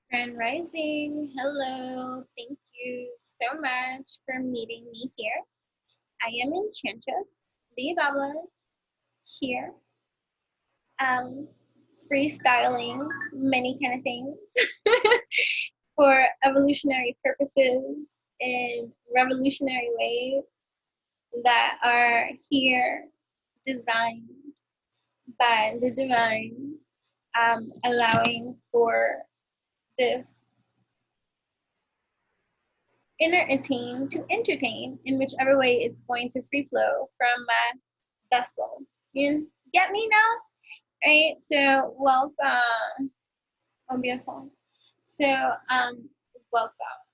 Grand Rising, hello. Thank you so much for meeting me here. I am Enchantress, the Babler, here, um, freestyling many kind of things for evolutionary purposes and revolutionary ways that are here designed by the divine, allowing for this to entertain in whichever way it's going to free flow from my vessel. You get me now? Right? So welcome. Oh, beautiful. So welcome,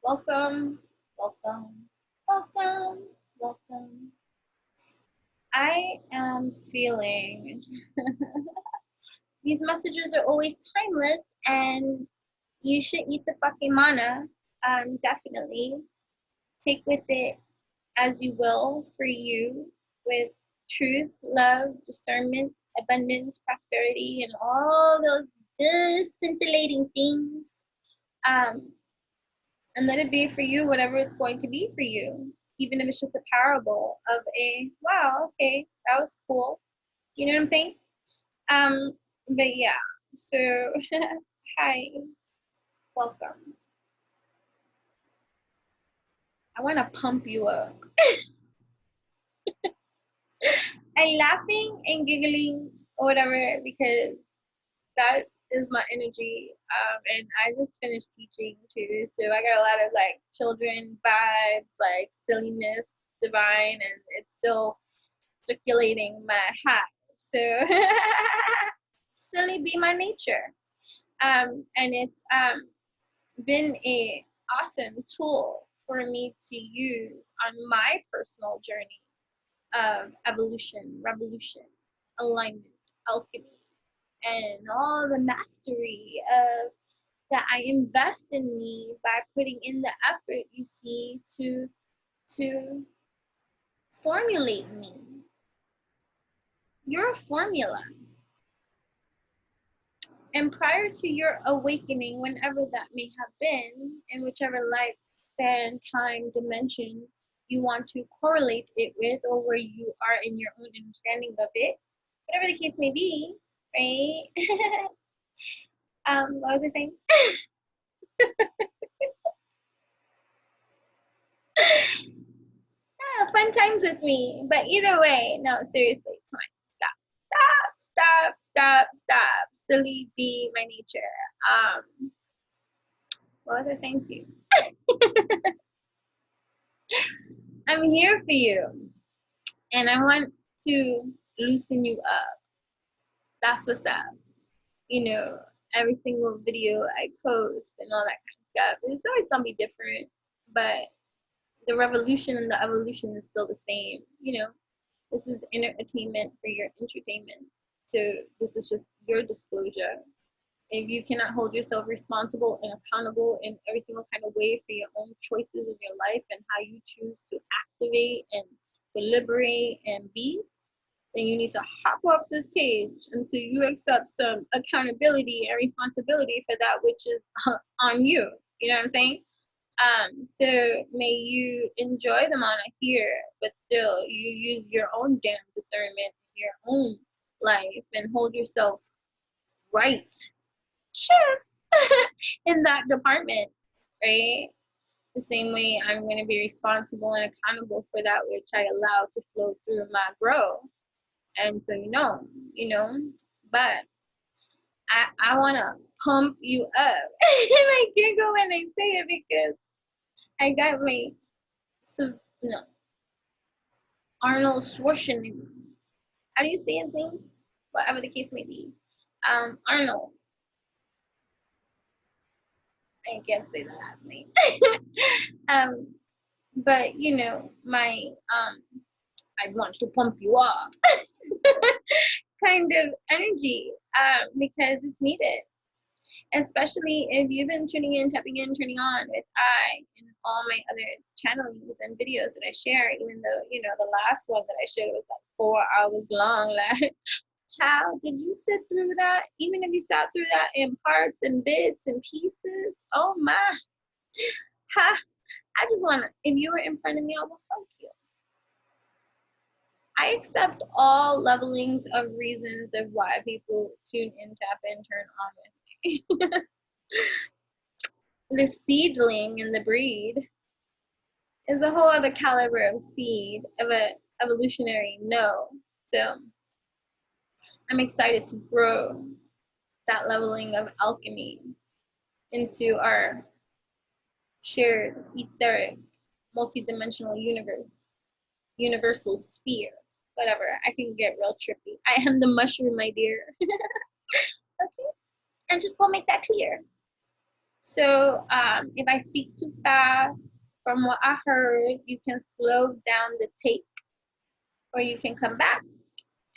welcome, welcome, welcome, welcome. I am feeling these messages are always timeless, and you should eat the fucking manna. Definitely take with it as you will for you, with truth, love, discernment, abundance, prosperity, and all those good scintillating things. Um, and let it be for you whatever it's going to be for you, even if it's just a parable of a wow, okay, that was cool. You know what I'm saying? Um, but yeah, so hi, welcome. I want to pump you up. I'm laughing and giggling or whatever because that is my energy. And I just finished teaching too, so I got a lot of like children vibes, like silliness, divine, and it's still circulating my hive. So silly be my nature. And it's been a awesome tool for me to use on my personal journey of evolution, revolution, alignment, alchemy, and all the mastery of that I invest in me by putting in the effort, you see, to formulate me. You're a formula. And prior to your awakening, whenever that may have been, in whichever lifespan, time, dimension you want to correlate it with, or where you are in your own understanding of it, whatever the case may be, right? What was I saying? Yeah, fun times with me. But either way, no, seriously, come on, stop. Silly be my nature. What was I saying to you? I'm here for you, and I want to loosen you up. That's what's up. You know, every single video I post and all that kind of stuff, it's always gonna be different, but the revolution and the evolution is still the same. You know, this is entertainment for your entertainment. So this is just your disclosure. If you cannot hold yourself responsible and accountable in every single kind of way for your own choices in your life and how you choose to activate and deliberate and be, then you need to hop off this page until you accept some accountability and responsibility for that which is on you. You know what I'm saying? So may you enjoy the mana here, but still you use your own damn discernment, your own life, and hold yourself right. Cheers in that department, right? The same way I'm going to be responsible and accountable for that which I allow to flow through my growth. And so you know, but I want to pump you up. And I giggle when I say it because I got my, so, no, Arnold Schwarzenegger. How do you say his name? Whatever the case may be. Arnold. I can't say the last name. um, but you know, my I want to pump you up kind of energy because it's needed. Especially if you've been tuning in, tapping in, turning on with I and all my other channelings and videos that I share, even though, you know, the last one that I shared was like 4 hours long. Like, Child, did you sit through that? Even if you sat through that in parts and bits and pieces, oh my. Ha! I just wanna, if you were in front of me, I will hug you. I accept all levelings of reasons of why people tune in, tap in, turn on with me. The seedling and the breed is a whole other caliber of seed of a evolutionary no. So I'm excited to grow that leveling of alchemy into our shared etheric multidimensional universe, universal sphere, whatever. I can get real trippy. I am the mushroom, my dear. Okay, and just go make that clear. So if I speak too fast, from what I heard, you can slow down the tape, or you can come back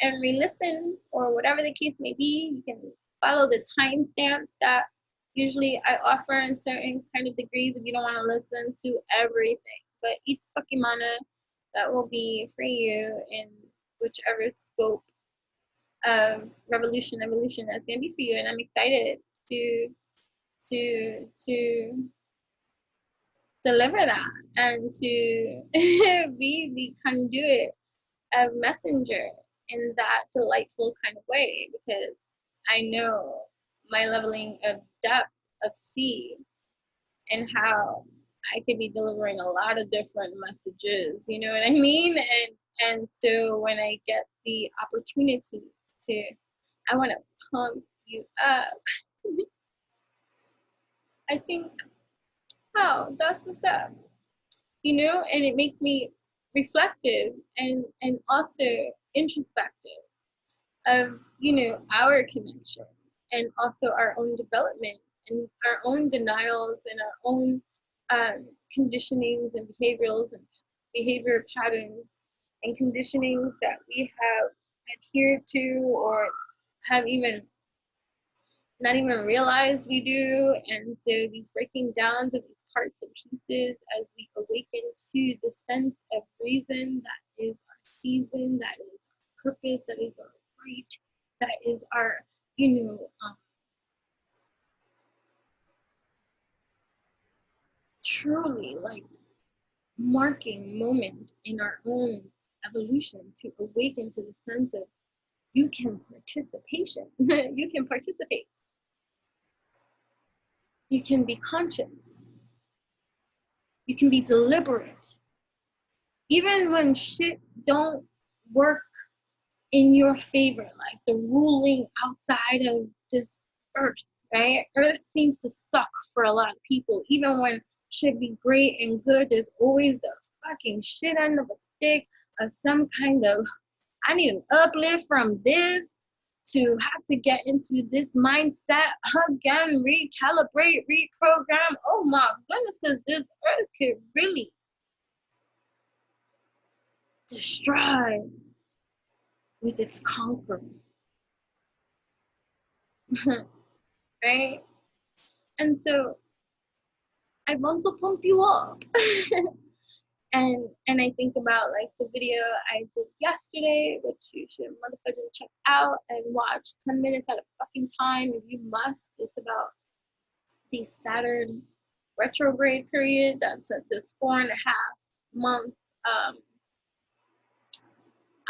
and re-listen, or whatever the case may be. You can follow the timestamps that usually I offer in certain kind of degrees if you don't want to listen to everything. But each fucking mana that will be for you in whichever scope of evolution that's gonna be for you. And I'm excited to deliver that and to be the conduit of messenger in that delightful kind of way, because I know my leveling of depth of seed and how I could be delivering a lot of different messages, you know what I mean? And so when I get the opportunity to, I want to pump you up. I think, oh, that's the stuff, you know, and it makes me reflective and also introspective of, you know, our connection and also our own development and our own denials and our own conditionings and behavior patterns and conditionings that we have adhered to or have even not even realized we do. And so these breaking downs of these parts and pieces as we awaken to the sense of reason that is our season, that is our purpose, that is our right, that is our, you know, truly like marking moment in our own evolution to awaken to the sense of you can participation. You can participate. You can be conscious. You can be deliberate. Even when shit don't work in your favor, like the ruling outside of this earth, right? Earth seems to suck for a lot of people. Even when shit be great and good, there's always the fucking shit end of a stick of some kind of, I need an uplift from this to have to get into this mindset again, recalibrate, reprogram. Oh my goodness, because this earth could really destroy with its conquering. Right? And so I want to pump you up. and I think about like the video I did yesterday, which you should motherfucking check out and watch 10 minutes at a fucking time if you must. It's about the Saturn retrograde period. That's at this 4.5 month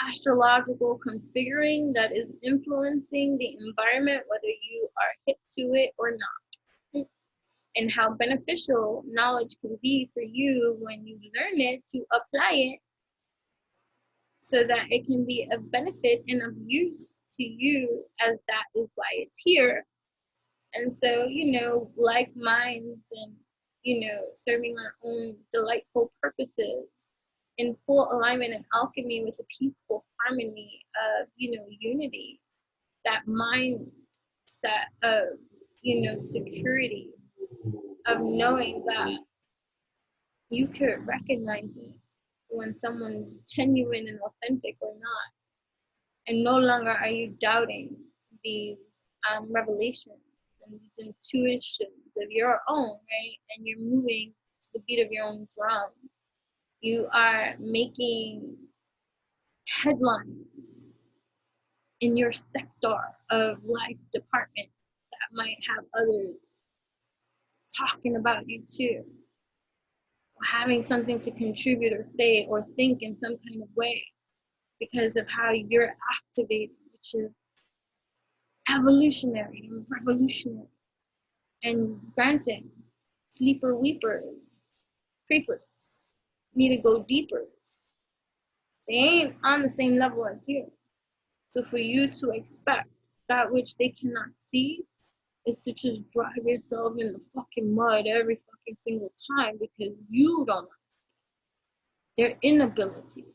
astrological configuring that is influencing the environment, whether you are hip to it or not, and how beneficial knowledge can be for you when you learn it to apply it so that it can be of benefit and of use to you, as that is why it's here. And so, you know, like minds and, you know, serving our own delightful purposes in full alignment and alchemy with a peaceful harmony of, you know, unity, that mindset of, you know, security, of knowing that you could recognize it when someone's genuine and authentic or not. And no longer are you doubting these revelations and these intuitions of your own, right? And you're moving to the beat of your own drum. You are making headlines in your sector of life department that might have others talking about you too, or having something to contribute or say or think in some kind of way because of how you're activated, which is evolutionary and revolutionary. And granted, sleeper weepers, creepers, need to go deeper. They ain't on the same level as you. So for you to expect that which they cannot see is to just drive yourself in the fucking mud every fucking single time because you don't know their inability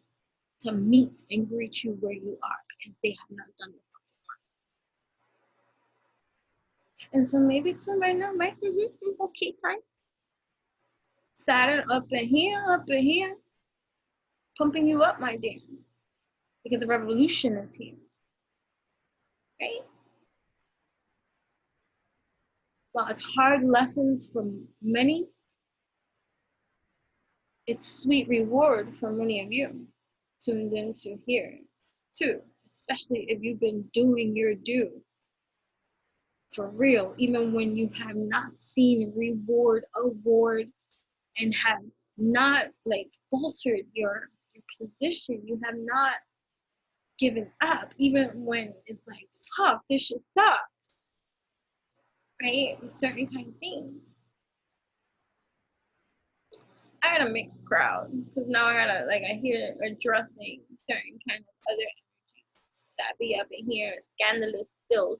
to meet and greet you where you are because they have not done the fucking work. And so maybe it's right now, right? Okay, fine. Saturn up in here, pumping you up, my dear, because the revolution is here, right? While it's hard lessons for many, it's sweet reward for many of you tuned into here too, especially if you've been doing your due for real, even when you have not seen reward, award, and have not like faltered your position. You have not given up, even when it's like, fuck, this shit sucks, right? Certain kind of things. I got a mixed crowd because now I hear addressing certain kind of other energy that be up in here. Scandalous still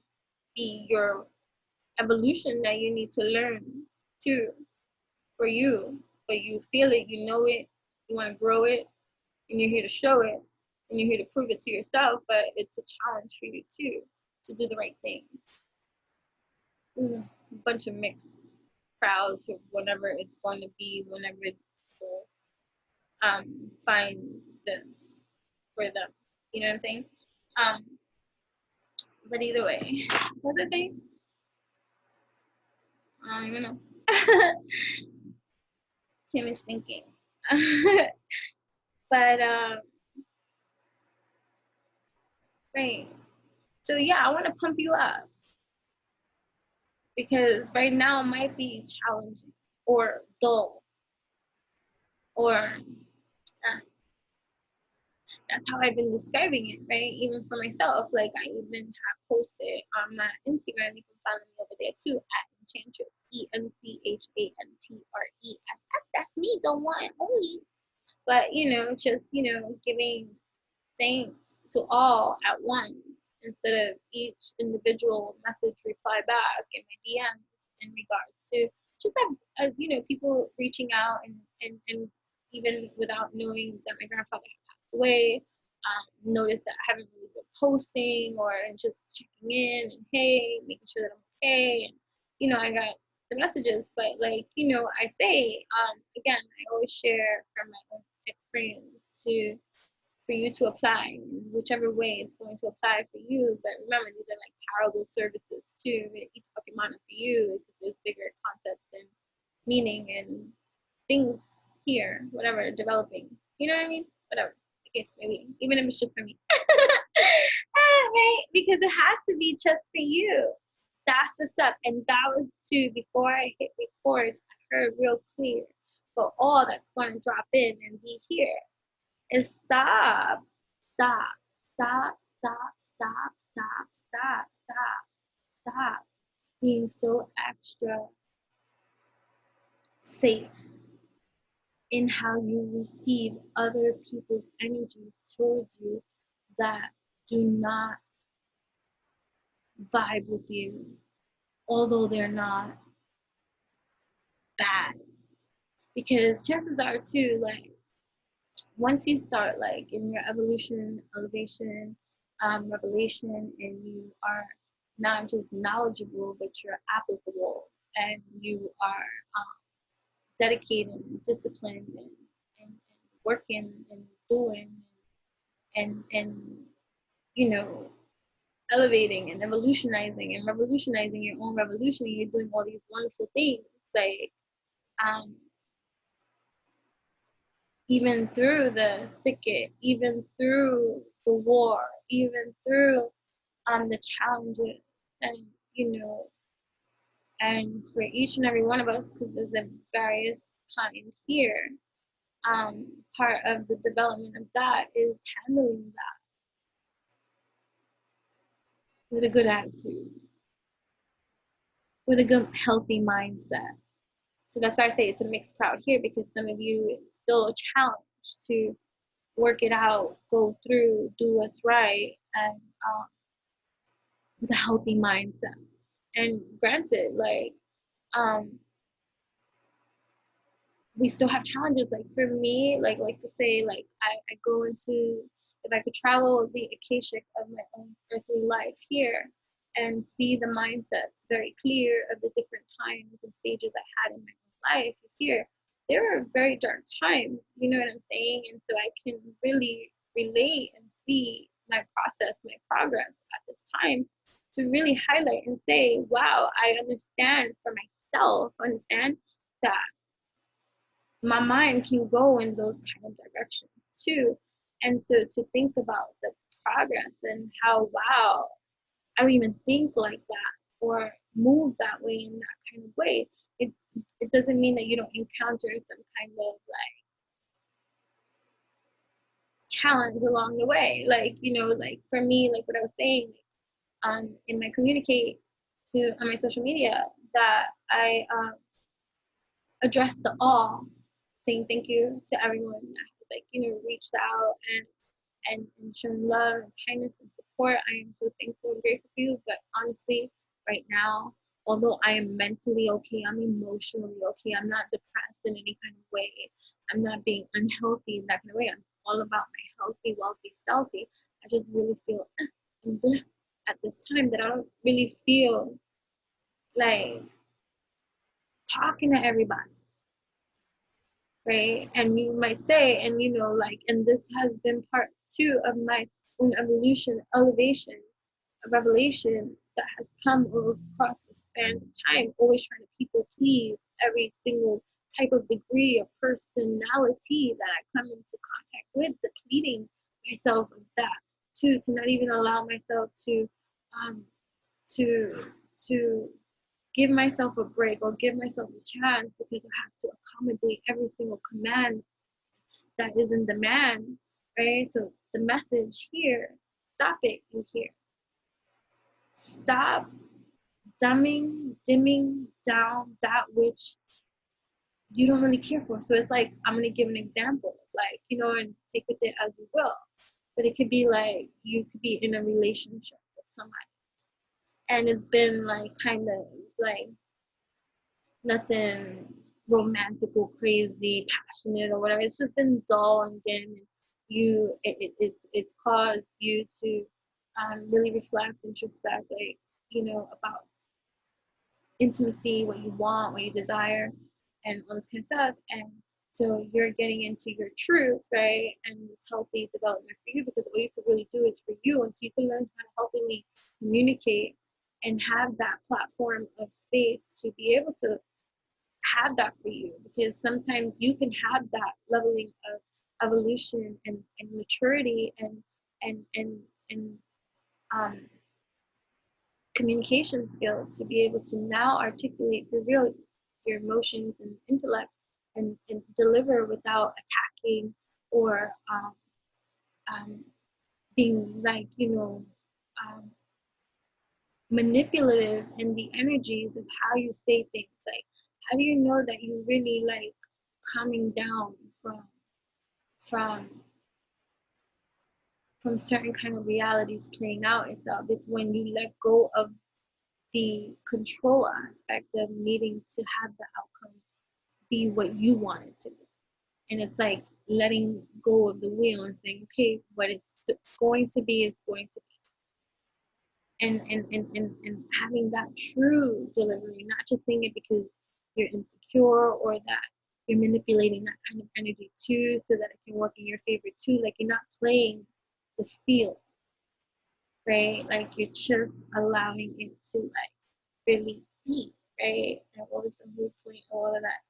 be your evolution that you need to learn too for you. But you feel it, you know it, you want to grow it, and you're here to show it, and you're here to prove it to yourself. But it's a challenge for you too to do the right thing. A bunch of mixed crowds or whatever it's going to be, whenever it's find this for them. You know what I'm saying? But either way, what was I saying? I don't even know. Too much thinking. But right. So yeah, I want to pump you up because right now it might be challenging or dull or that's how I've been describing it, right? Even for myself, like I even have posted on my Instagram. You can follow me over there too at Enchantress, ENCHANTRESS. That's me, the one only. But just giving thanks to all at once instead of each individual message reply back in my DM in regards to just have people reaching out and even without knowing that my grandfather had passed away, notice that I haven't really been posting or just checking in and hey, making sure that I'm okay, and I got the messages, but I say again, I always share from my own experience for you to apply in whichever way it's going to apply for you. But remember, these are like parallel services too. Each fucking mana for you because there's bigger concepts and meaning and things here, whatever, developing. You know what I mean? Whatever. I guess maybe even if it's just for me. Right? Because it has to be just for you. That's the stuff. And that was too, before I hit record, I heard real clear. But all that's going to drop in and be here is stop being so extra safe in how you receive other people's energies towards you that do not vibe with you, although they're not bad. Because chances are too, like once you start like in your evolution, elevation, revelation, and you are not just knowledgeable, but you're applicable and you are dedicated and disciplined and working and doing and elevating and evolutionizing and revolutionizing your own revolution, and you're doing all these wonderful things like even through the thicket, even through the war, even through the challenges, and and for each and every one of us, because there's a various times here, part of the development of that is handling that with a good attitude, with a good healthy mindset. So that's why I say it's a mixed crowd here, because some of you, it's still a challenge to work it out, go through, do what's right, and with a healthy mindset. And granted, like, we still have challenges. Like for me, like to say, like I go into, if I could travel the Akashic of my own earthly life here and see the mindsets very clear of the different times and stages I had in my own life here, there were very dark times, you know what I'm saying? And so I can really relate and see my process, my progress at this time, to really highlight and say, wow, I understand for myself, understand that my mind can go in those kind of directions too. And so to think about the progress and how, wow, I don't even think like that or move that way in that kind of way. It doesn't mean that you don't encounter some kind of like challenge along the way. Like, like for me, like what I was saying, in my communicate to on my social media, that I address the all, saying thank you to everyone that has, like, reached out and shown love and kindness and support. I am so thankful and grateful for you. But honestly, right now, although I am mentally okay, I'm emotionally okay. I'm not depressed in any kind of way. I'm not being unhealthy in that kind of way. I'm all about my healthy, wealthy, stealthy. I just really feel I'm blessed at this time that I don't really feel like talking to everybody, right? And you might say, and like, and this has been part too of my own evolution, elevation, revelation that has come across the span of time, always trying to people please every single type of degree of personality that I come into contact with, depleting myself of that too, to not even allow myself to to to give myself a break or give myself a chance, because I have to accommodate every single command that is in demand, right? So the message here, stop it, you hear. Stop dimming down that which you don't really care for. So it's like, I'm going to give an example, like, and take with it as you will. But it could be like, you could be in a relationship with somebody, and it's been like kind of like nothing romantical, crazy, passionate, or whatever. It's just been dull and dim, and it's caused you to really reflect, introspect, like, about intimacy, what you want, what you desire, and all this kind of stuff. And so you're getting into your truth, right? And this healthy development for you, because all you could really do is for you. And so you can learn how to healthily communicate and have that platform of space to be able to have that for you, because sometimes you can have that leveling of evolution and maturity and um, communication skills to be able to now articulate for real your emotions and intellect, and deliver without attacking or being like, manipulative in the energies of how you say things. Like, how do you know that you really like coming down from from certain kind of realities playing out itself? It's when you let go of the control aspect of needing to have the outcome be what you want it to be. And it's like letting go of the wheel and saying, okay, what it's going to be is going to be. And having that true delivery, not just saying it because you're insecure or that you're manipulating that kind of energy too, so that it can work in your favor too. Like, you're not playing the field, right? Like, you're just allowing it to like really be, right? And what was the whole point of all of that?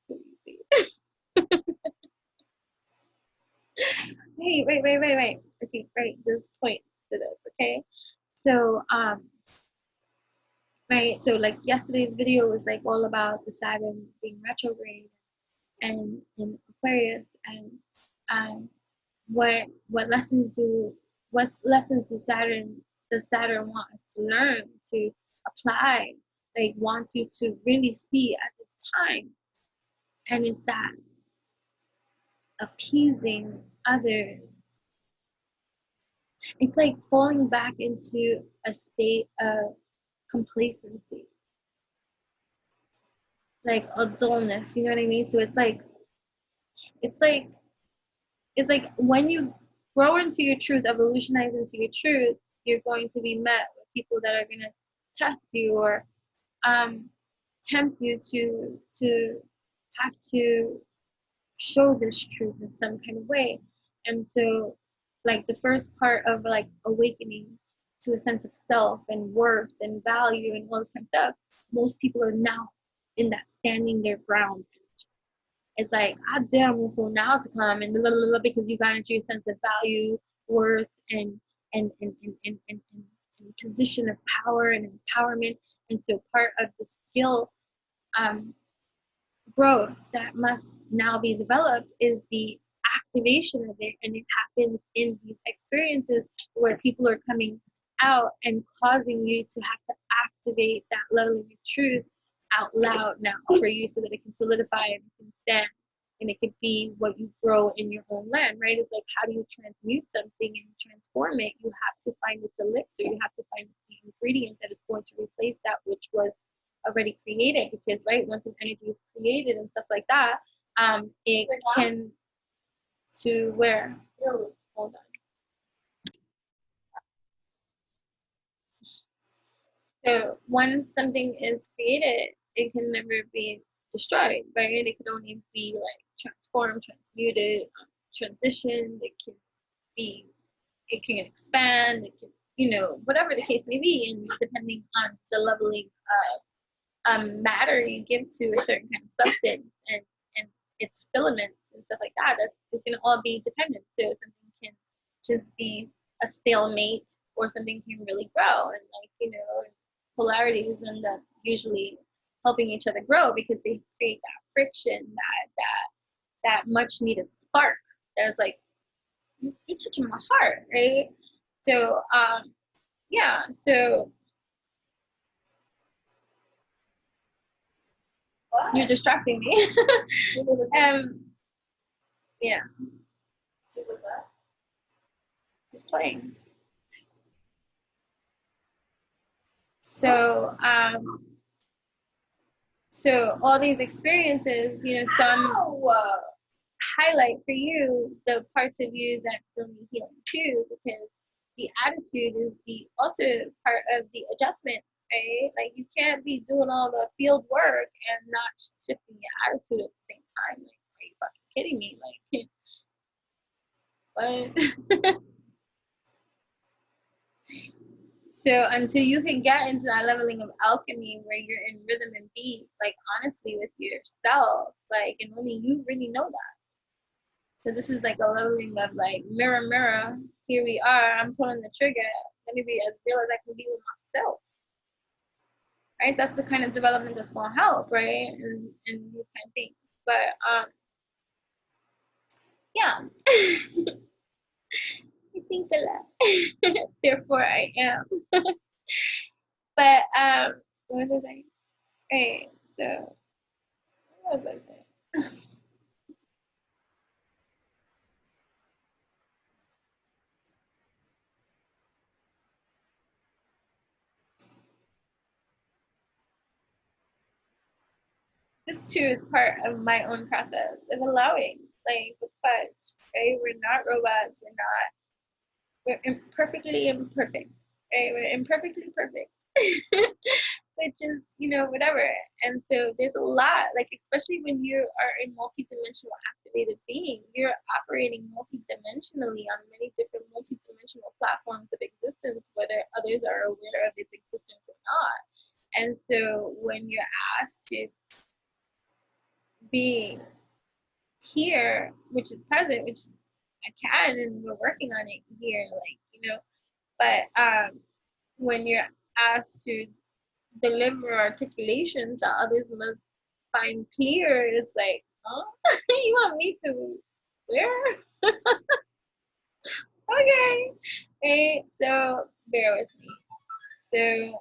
Wait. Okay, right. There's point to this, okay? So right, so like yesterday's video was like all about the Saturn being retrograde and in Aquarius, and um what lessons do Saturn does Saturn want us to learn, to apply, like wants you to really see at this time. And it's that appeasing others. It's like falling back into a state of complacency, like a dullness, you know what I mean? So it's like it's like when you grow into your truth, evolutionize into your truth, you're going to be met with people that are gonna test you or tempt you to have to show this truth in some kind of way. And so like the first part of like awakening to a sense of self and worth and value and all this kind of stuff, most people are now in that standing their ground. It's like, I dare for now to come and blah, blah, blah, because you got into your sense of value, worth, and position of power and empowerment. And so part of the skill growth that must now be developed is the activation of it. And it happens in these experiences where people are coming out and causing you to have to activate that level of truth out loud now for you so that it can solidify and can stand and it could be what you grow in your own land, right? It's like, how do you transmute something and transform it? You have to find its elixir, you have to find the ingredient that is going to replace that which was already created, because right, once an energy is created and stuff like that, it can to where hold on. So once something is created, it can never be destroyed, right? It can only be like transformed, transmuted, transitioned. It can expand, it can, you know, whatever the case may be, and depending on the leveling of matter you give to a certain kind of substance and its filaments and stuff like that, it's gonna all be dependent. So something can just be a stalemate, or something can really grow, and like, you know, polarities end up usually helping each other grow because they create that friction, that much needed spark. That's like, you're touching my heart, right? So yeah, so you're distracting me. Yeah, she's playing. So so all these experiences, you know, some highlight for you the parts of you that still need healing too, because the attitude is the also part of the adjustment, right? Like, you can't be doing all the field work and not shifting your attitude at the same time. Like, are you fucking kidding me? Like, what? So until you can get into that leveling of alchemy where you're in rhythm and beat, like honestly with yourself, like, and only you really know that. So this is like a leveling of like, mirror, mirror, here we are, I'm pulling the trigger. Let me be as real as I can be with myself. Right? That's the kind of development that's gonna help, right? And these kind of things. But yeah. I think a lot. Therefore I am. But what was I? Right. So what was I saying? This too is part of my own process of allowing, like with fudge, right? We're not robots. We're imperfectly imperfect, right? We're imperfectly perfect, which is, you know, whatever. And so there's a lot, like, especially when you are a multidimensional activated being, you're operating multidimensionally on many different multidimensional platforms of existence, whether others are aware of its existence or not. And so when you're asked to be here, which is present, which I can, and we're working on it here, like, you know, but when you're asked to deliver articulations that others must find clear, it's like, huh? You want me to where? Okay. Right? So bear with me. So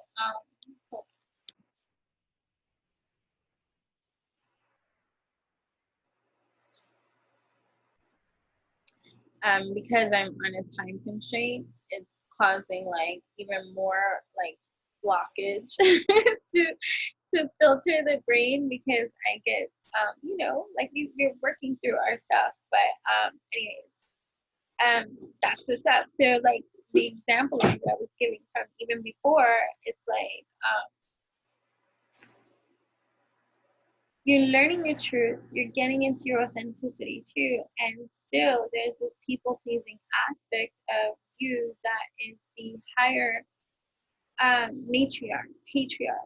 because I'm on a time constraint, it's causing like even more like blockage to filter the brain, because I get you know, like we're working through our stuff. But that's what's up. So like the example that I was giving from even before, it's like you're learning your truth, you're getting into your authenticity too, and still there's this people pleasing aspect of you that is the higher matriarch, patriarch,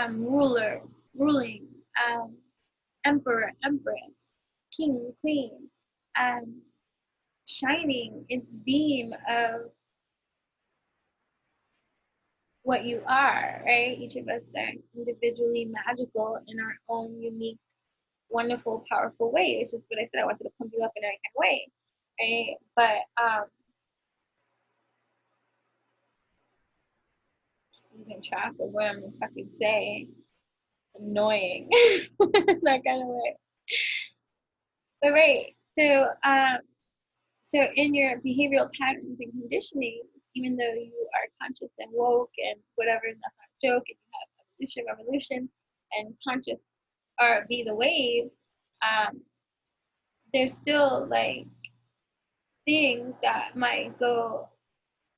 ruler, ruling, emperor, empress, king, queen, um, shining its beam of what you are, right? Each of us are individually magical in our own unique, wonderful, powerful way, which is what I said. I wanted to pump you up in every kind of way, right? But losing track of what I'm gonna fucking say, annoying, that kind of way. But right, so in your behavioral patterns and conditioning, even though you are conscious and woke and whatever, and that's not a joke, and you have evolution, revolution, and conscious or be the wave, um, there's still like things that might go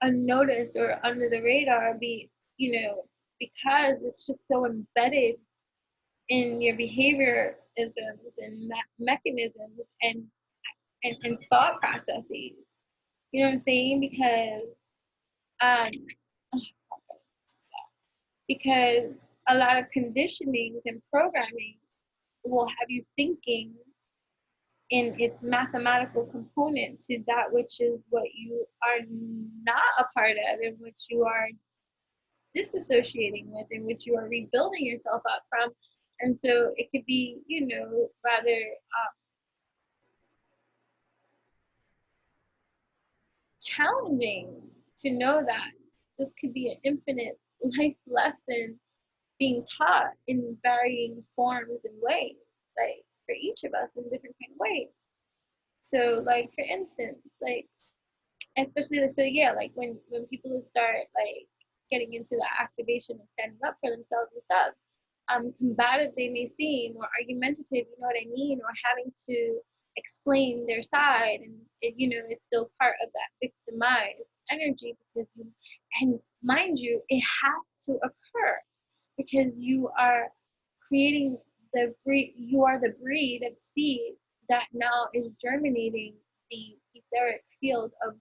unnoticed or under the radar, be, you know, because it's just so embedded in your behaviorisms and mechanisms and thought processes. You know what I'm saying? Um, because a lot of conditionings and programming will have you thinking in its mathematical component to that which is what you are not a part of, and which you are disassociating with, in which you are rebuilding yourself up from. And so it could be, you know, rather challenging to know that this could be an infinite life lesson being taught in varying forms and ways, like for each of us in different kind of ways. So like for instance, like especially so yeah, like when people start like getting into the activation of standing up for themselves and stuff, combative they may seem, or argumentative, you know what I mean, or having to explain their side, and it, you know, it's still part of that victimized energy, because you, and mind you, it has to occur because you are creating the breed, you are the breed of seed that now is germinating the etheric field of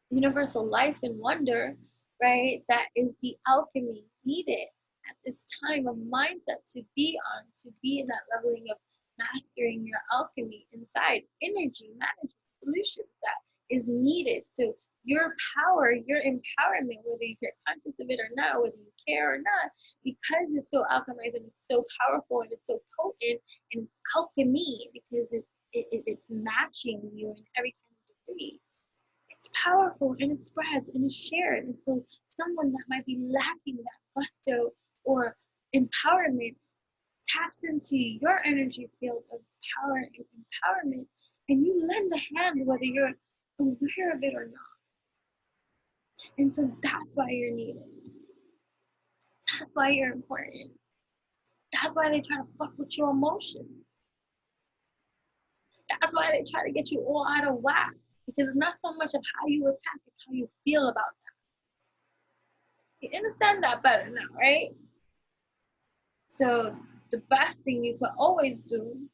universal life and wonder, right? That is the alchemy needed at this time of mindset to be on, to be in that leveling of mastering your alchemy inside, energy management solutions that is needed. So your power, your empowerment, whether you're conscious of it or not, whether you care or not, because it's so alchemized and it's so powerful and it's so potent, and it's alchemy because it's matching you in every kind of degree, powerful, and it spreads and is shared. And so someone that might be lacking that gusto or empowerment taps into your energy field of power and empowerment, and you lend a hand whether you're aware of it or not. And so that's why you're needed. That's why you're important. That's why they try to fuck with your emotions. That's why they try to get you all out of whack. Because it's not so much of how you attack, it's how you feel about that. You understand that better now, right? So the best thing you could always do,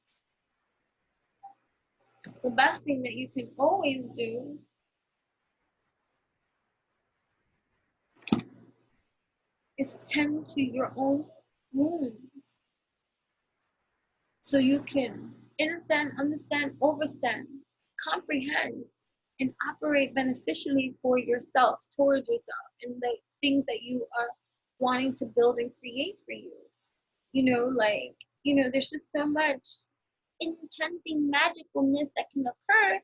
the best thing that you can always do is tend to your own wounds, so you can understand, understand, overstand, comprehend, and operate beneficially for yourself, towards yourself, and the things that you are wanting to build and create for you. Like, there's just so much enchanting magicalness that can occur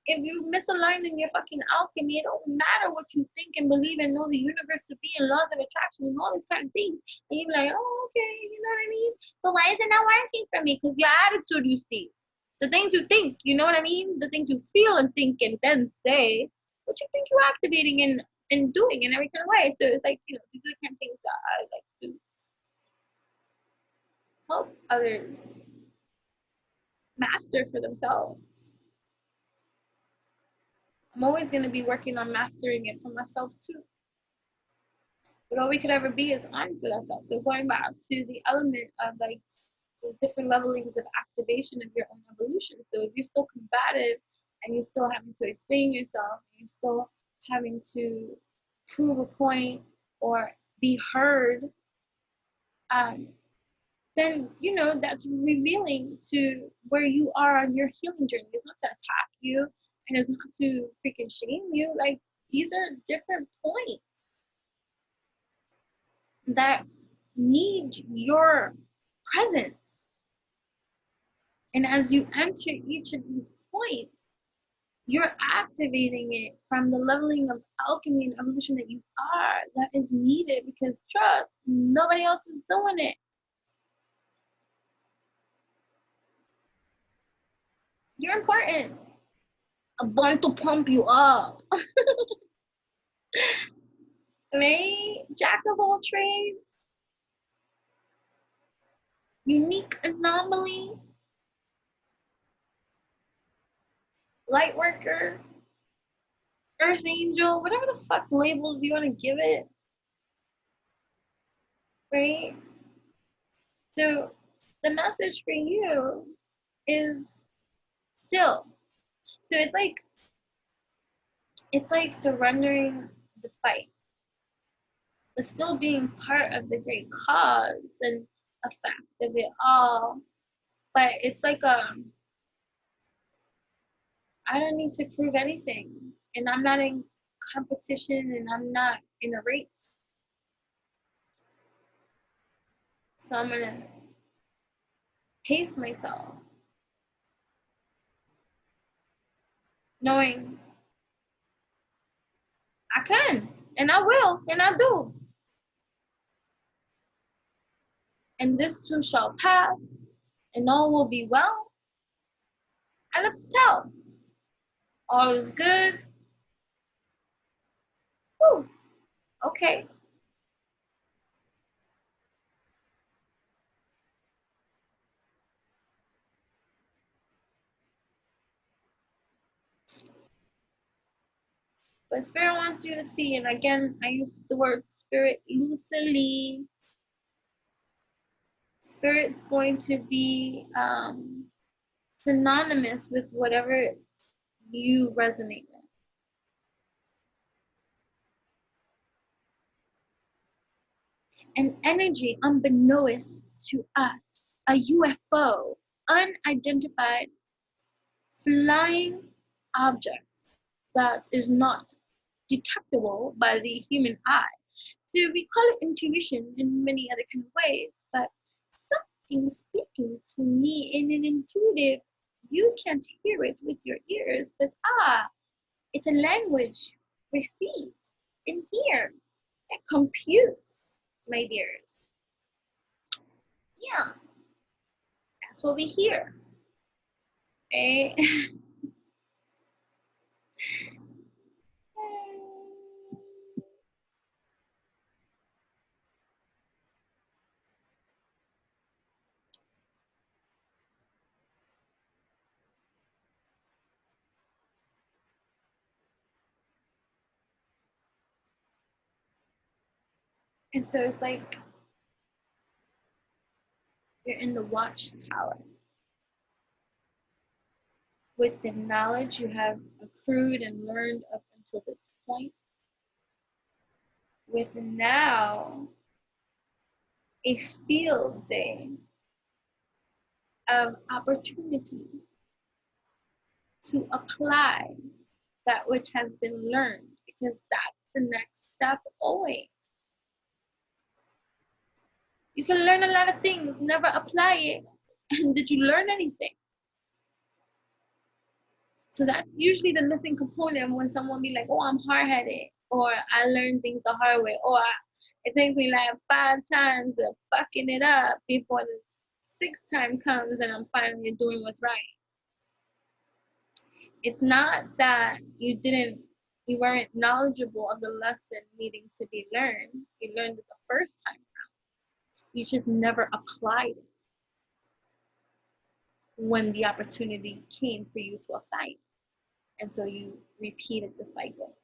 if you misalign in your fucking alchemy. It don't matter what you think and believe and know the universe to be and laws of attraction and all these kind of things. And you're like, oh, okay, you know what I mean? But why is it not working for me? Because your attitude, you see. The things you think, you know what I mean? The things you feel and think and then say, what you think you're activating and doing in every kind of way. So it's like, these are the kind of things that I like to help others master for themselves. I'm always going to be working on mastering it for myself too. But all we could ever be is honest with ourselves. So going back to the element of like different levelings of activation of your own evolution. So if you're still combative and you're still having to explain yourself, you're still having to prove a point or be heard, then that's revealing to where you are on your healing journey. It's not to attack you, and it's not to freaking shame you. Like, these are different points that need your presence. And as you enter each of these points, you're activating it from the leveling of alchemy and evolution that you are, that is needed, because trust, nobody else is doing it. You're important. I'm going to pump you up. Right? Jack of all trades. Unique anomaly. Light worker. Earth angel. Whatever the fuck labels you want to give it. Right? So the message for you is still. So it's like surrendering the fight, but still being part of the great cause and effect of it all. But it's like I don't need to prove anything, and I'm not in competition, and I'm not in a race. So I'm gonna pace myself, knowing I can, and I will, and I do. And this too shall pass, and all will be well. I love to tell. All is good. Whew. Okay. But spirit wants you to see, and again, I use the word spirit loosely. Spirit's going to be synonymous with whatever you resonate with. An energy unbeknownst to us, a UFO, unidentified flying object that is not detectable by the human eye. So we call it intuition in many other kind of ways, but something speaking to me in an intuitive, you can't hear it with your ears, but it's a language received in here. It computes, my dears. Yeah, that's what we hear. Right? And so it's like you're in the watchtower with the knowledge you have accrued and learned up until this point, with now a field day of opportunity to apply that which has been learned, because that's the next step always. You can learn a lot of things, never apply it, and did you learn anything? So that's usually the missing component when someone be like, oh, I'm hard-headed, or I learned things the hard way, or it takes me like 5 times of fucking it up before the 6th time comes and I'm finally doing what's right. It's not that you weren't knowledgeable of the lesson needing to be learned. You learned it the first time around. You just never applied it when the opportunity came for you to apply it. And so you repeated the cycle.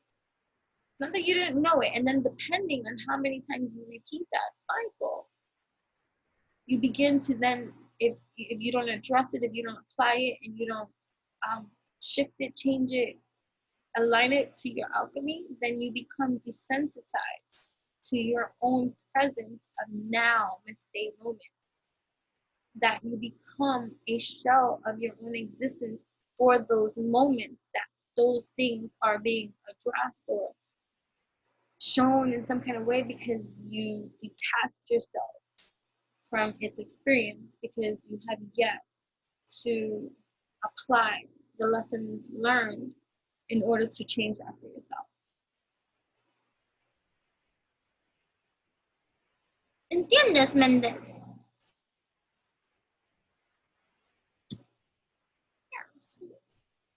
Not that you didn't know it. And then depending on how many times you repeat that cycle, you begin to then, if you don't address it, if you don't apply it, and you don't shift it, change it, align it to your alchemy, then you become desensitized to your own presence of now, mistake moment. That you become a shell of your own existence for those moments that those things are being addressed or shown in some kind of way, because you detached yourself from its experience, because you have yet to apply the lessons learned in order to change that for yourself. ¿Entiendes, Méndez?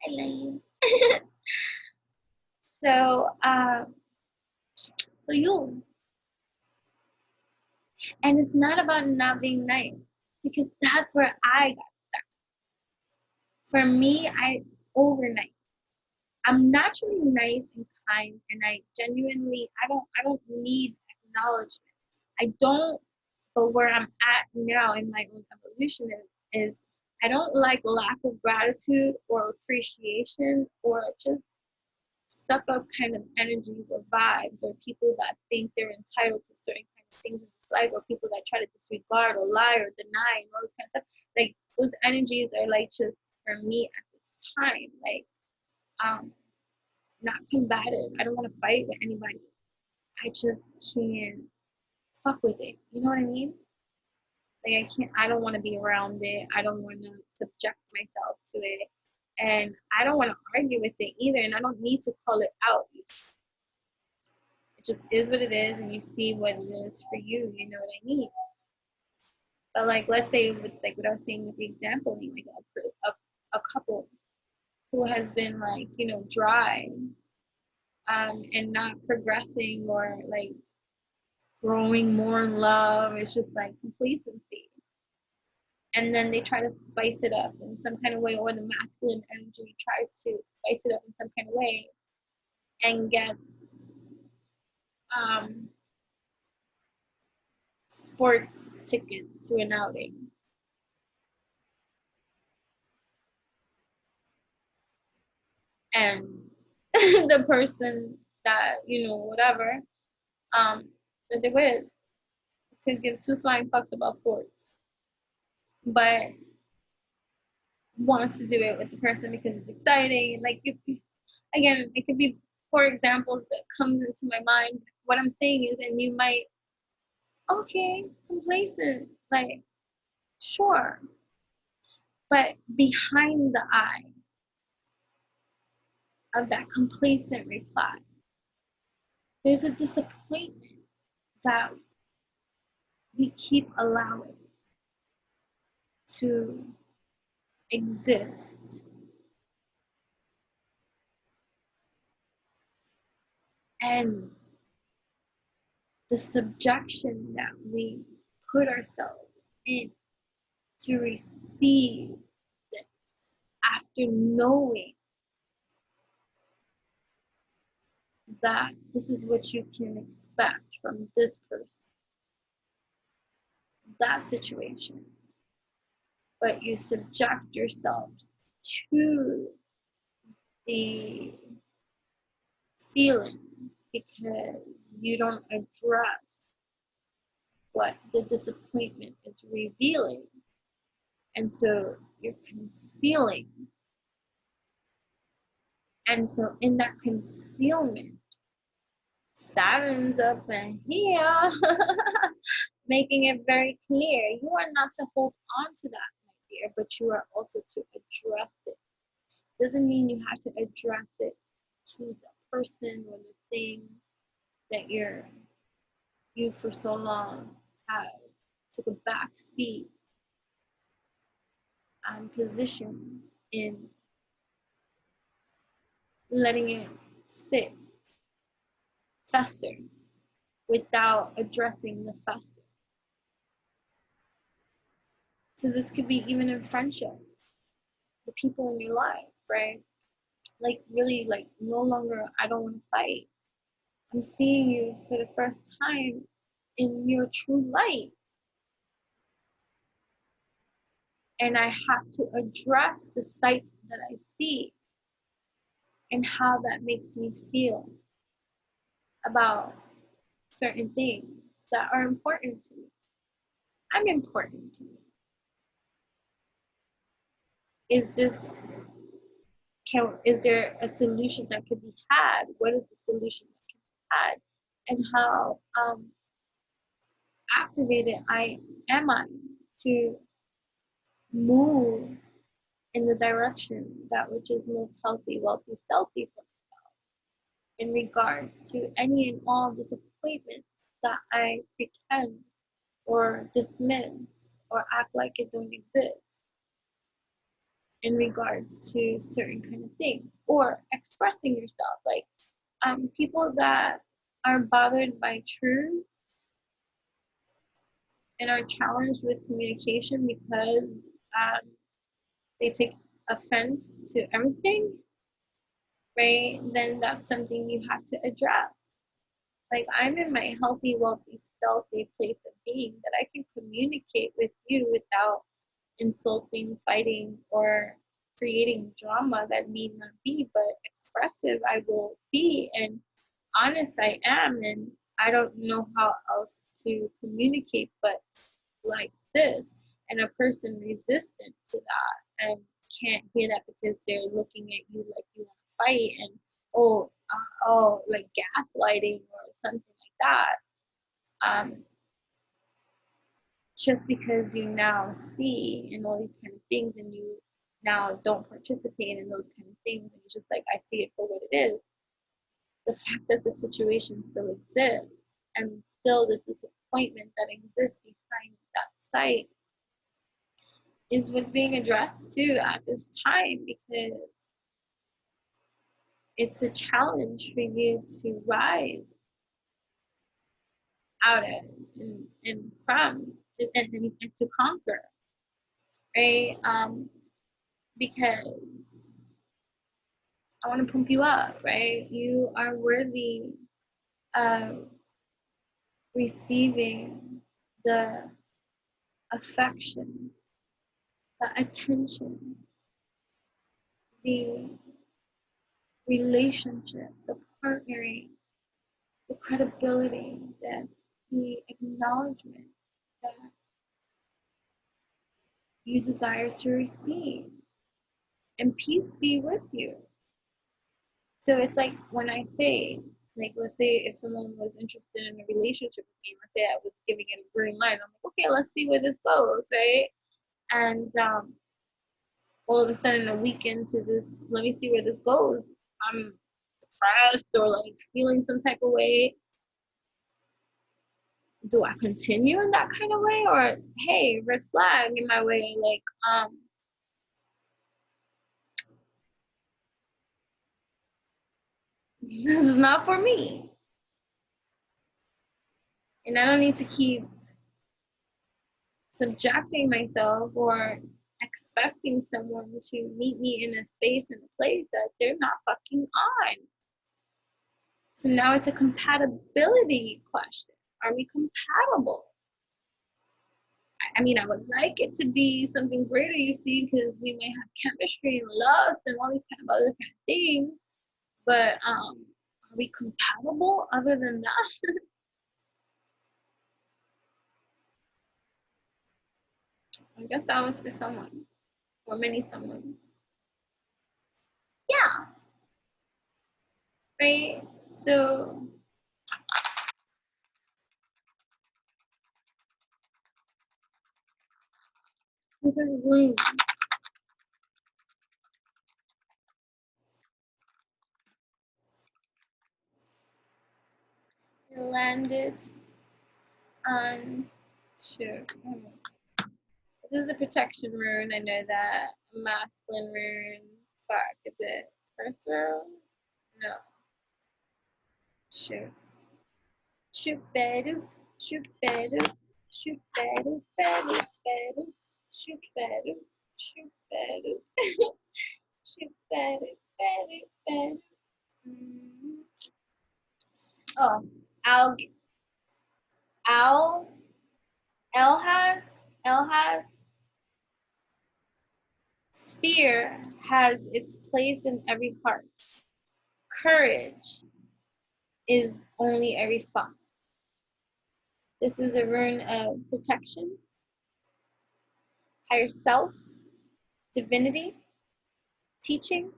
I love you. So, for you. And it's not about not being nice, because that's where I got stuck. For me, I overnight. I'm naturally nice and kind, and I genuinely, I don't need acknowledgement. I don't, but where I'm at now in my own evolution is I don't like lack of gratitude or appreciation, or just stuck up kind of energies or vibes, or people that think they're entitled to certain kind of things in this life, or people that try to disregard or lie or deny and all this kind of stuff. Like, those energies are like, just for me at this time, like, not combative. I don't want to fight with anybody. I just can't fuck with it. You know what I mean? Like, I don't want to be around it. I don't want to subject myself to it. And I don't want to argue with it either. And I don't need to call it out. It just is what it is, and you see what it is for you. You know what I mean? But like, let's say with like what I was saying with the example, like a couple who has been like, you know, dry, and not progressing or like growing more in love. It's just like complacency. And then they try to spice it up in some kind of way, or the masculine energy tries to spice it up in some kind of way and get sports tickets to an outing. And the person that, you know, whatever, that they're with could give 2 flying fucks about sports, but wants to do it with the person because it's exciting. And like, again, it could be 4 examples that comes into my mind. What I'm saying is, and you might, okay, complacent, like, sure, but behind the eye of that complacent reply, there's a disappointment that we keep allowing to exist. And the subjection that we put ourselves in to receive this, after knowing that this is what you can expect from this person, that situation, but you subject yourself to the feeling because you don't address what the disappointment is revealing. And so you're concealing And so in that concealment, Saturn's up in here, making it very clear you are not to hold on to that, my dear, but you are also to address it. Doesn't mean you have to address it to the person or the thing that you for so long have took a back seat position in letting it sit, fester, without addressing the fester. So this could be even in friendship, the people in your life, right? Like really, like no longer, I don't want to fight. I'm seeing you for the first time in your true light. And I have to address the sight that I see and how that makes me feel about certain things that are important to me. I'm important to me. Is there a solution that could be had? What is the solution that can be had? And how activated am I to move in the direction that which is most healthy, wealthy, stealthy for myself in regards to any and all disappointments that I pretend or dismiss or act like it don't exist in regards to certain kind of things, or expressing yourself, like people that are bothered by truth and are challenged with communication because they take offense to everything, right? Then that's something you have to address. Like I'm in my healthy, wealthy, stealthy place of being that I can communicate with you without insulting, fighting, or creating drama that need not be, but expressive I will be, and honest I am, and I don't know how else to communicate but like this. And a person resistant to that and can't hear that because they're looking at you like you want to fight, and like gaslighting or something like that. Just because you now see and all these kind of things, and you now don't participate in those kind of things, and you're just like, I see it for what it is. The fact that the situation still exists, and still the disappointment that exists behind that sight, is what's being addressed too at this time, because it's a challenge for you to rise out of and from and to conquer, right? Because I want to pump you up, right? You are worthy of receiving the affection, the attention, the relationship, the partnering, the credibility, the acknowledgement that you desire to receive. And peace be with you. So it's like when I say, like, let's say if someone was interested in a relationship with me, let's say I was giving it a green light, I'm like, okay, let's see where this goes, right? And all of a sudden, a week into this, let me see where this goes, I'm depressed or like feeling some type of way. Do I continue in that kind of way, or hey, red flag in my way, like this is not for me, and I don't need to keep subjecting myself or expecting someone to meet me in a space and a place that they're not fucking on. So now it's a compatibility question. Are we compatible? I mean, I would like it to be something greater, you see, because we may have chemistry and lust and all these kind of other kind of things. But are we compatible other than that? I guess that was for someone, or many someone. Yeah. right? So this is Rune. It landed on, sure. This is a protection rune. I know that. Masculine rune. Fuck, is it first row? No. Shoot. Shoot better. Shoot better. Shoot better. Better. Better. Shoot better. Shoot better. Shoot better. Better. Better. Mm. Oh, Al. Al. Elhaz. Elhaz. Fear has its place in every heart. Courage is only a response. This is a rune of protection, higher self, divinity, teaching,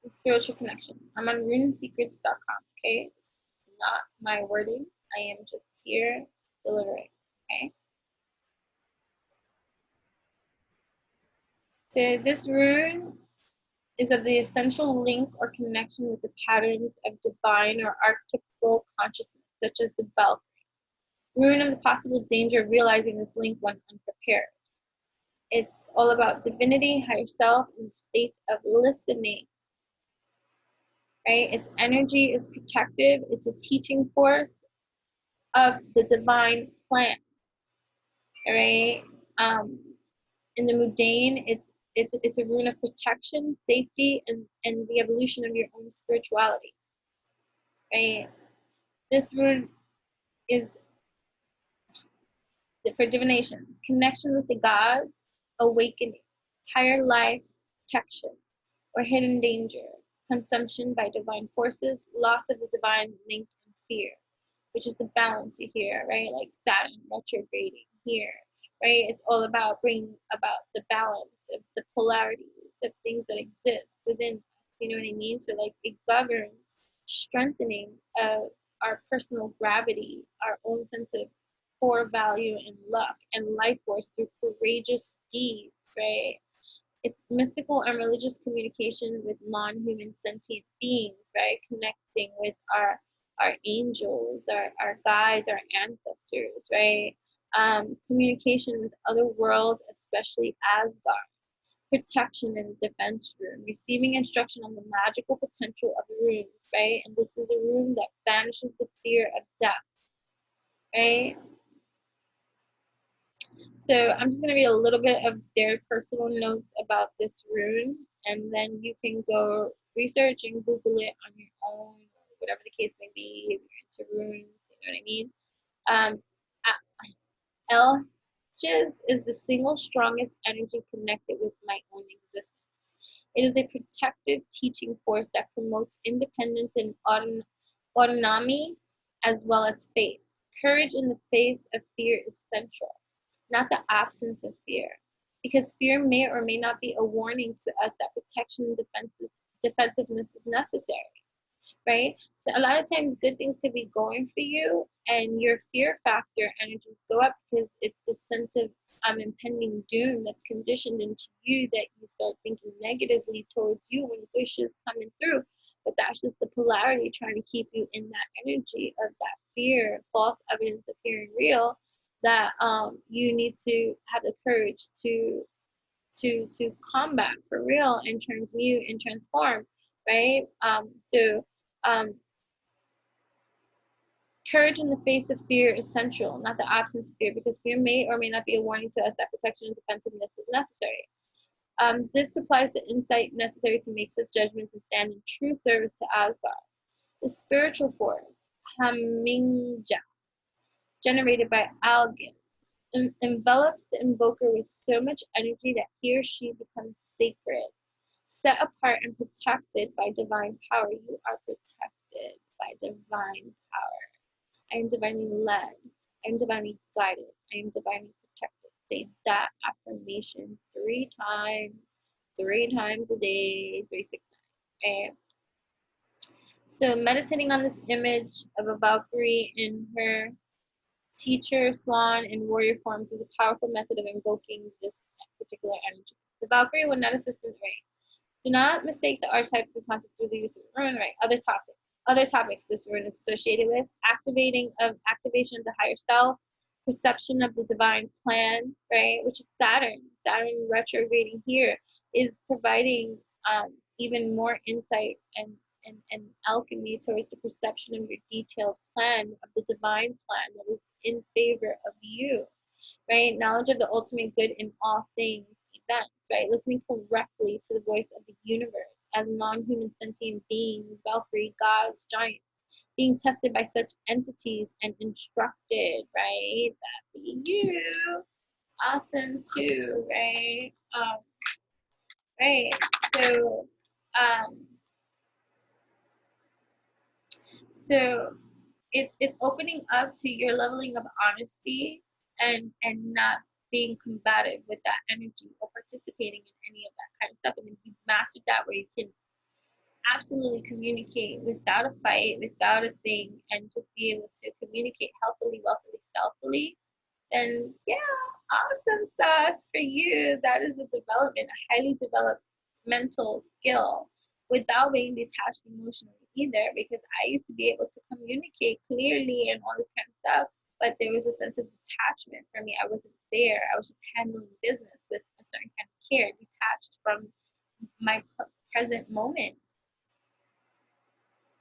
and spiritual connection. I'm on runesecrets.com, okay? It's not my wording. I am just here delivering, okay? So this rune is of the essential link or connection with the patterns of divine or archetypal consciousness, such as the Belfry. Rune of the possible danger of realizing this link when unprepared. It's all about divinity, higher self, and the state of listening, right? Its energy is protective. It's a teaching force of the divine plan, right? In the mundane, it's a rune of protection, safety, and the evolution of your own spirituality, right? This rune is for divination, connection with the gods, awakening, higher life, protection, or hidden danger, consumption by divine forces, loss of the divine link, and fear, which is the balance you hear, right? Like Saturn retrograding here, right? It's all about bringing about the balance of the polarities of things that exist within us, you know what I mean? So like it governs strengthening of our personal gravity, our own sense of core value and luck and life force through courageous deeds, right? It's mystical and religious communication with non-human sentient beings, right? Connecting with our angels, our guides, our ancestors, right? Communication with other worlds, especially Asgard. Protection and defense rune, receiving instruction on the magical potential of the runes, right? And this is a rune that banishes the fear of death, right? So I'm just going to read a little bit of their personal notes about this rune, and then you can go research and Google it on your own, whatever the case may be, if you're into runes, you know what I mean? Um, Elchis is the single strongest energy connected with my own existence. It is a protective teaching force that promotes independence and autonomy as well as faith. Courage in the face of fear is central, not the absence of fear, because fear may or may not be a warning to us that protection and defensiveness is necessary, right? So a lot of times good things could be going for you and your fear factor energies go up because it's the sense of impending doom that's conditioned into you that you start thinking negatively towards you when good shit's coming through. But that's just the polarity trying to keep you in that energy of that fear, false evidence appearing real, that you need to have the courage to combat for real and transmute and transform, right? Um, Courage in the face of fear is central, not the absence of fear, because fear may or may not be a warning to us that protection and defensiveness is necessary. This supplies the insight necessary to make such judgments and stand in true service to Asgard. The spiritual force, Hamingja, generated by Algin, envelops the invoker with so much energy that he or she becomes sacred, set apart and protected by divine power. You are protected by divine power. I am divinely led. I am divinely guided. I am divinely protected. Say that affirmation three times a day, 365. Okay? So meditating on this image of a Valkyrie in her teacher, swan, and warrior forms is a powerful method of invoking this particular energy. The Valkyrie will not assist in right. Do not mistake the archetypes and concepts through the use of rune, right? Other topics this rune is associated with: activation of the higher self, perception of the divine plan, right? Which is Saturn. Saturn retrograding here is providing even more insight and alchemy towards the perception of your detailed plan, of the divine plan that is in favor of you, right? Knowledge of the ultimate good in all things, events, right? Listening correctly to the voice of the universe as non-human sentient beings, Valkyrie, gods, giants, being tested by such entities and instructed, right? That be you. Awesome too, right? Right. So, um, so it's opening up to your leveling of honesty and not being combative with that energy or participating in any of that kind of stuff. And if you've mastered that, where you can absolutely communicate without a fight, without a thing, and just be able to communicate healthily, wealthily, stealthily, then yeah, awesome sauce for you. That is a development, a highly developed mental skill without being detached emotionally either, because I used to be able to communicate clearly and all this kind of stuff, but there was a sense of detachment for me. I wasn't there. I was just handling business with a certain kind of care, detached from my present moment,